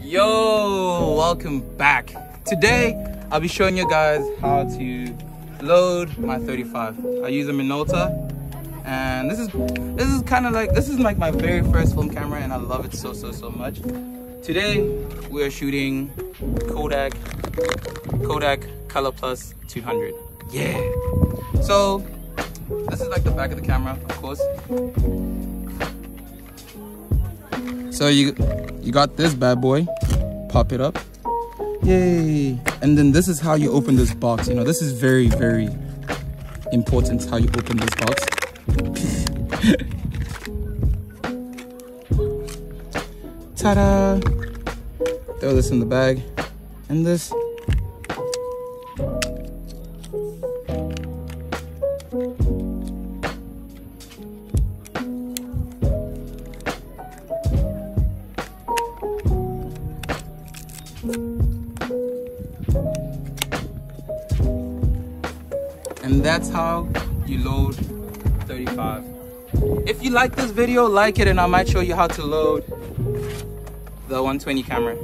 Yo, welcome back. Today I'll be showing you guys how to load my 35. I use a Minolta, and this is like my very first film camera, and I love it so much. Today we are shooting Kodak Color Plus 200. Yeah. So this is like the back of the camera, of course. So you got this bad boy, pop it up, yay. And then this is how you open this box. You know, this is very important how you open this box. Ta-da! Throw this in the bag, and this. And that's how you load 35. If you like this video, like it, and I might show you how to load the 120 camera.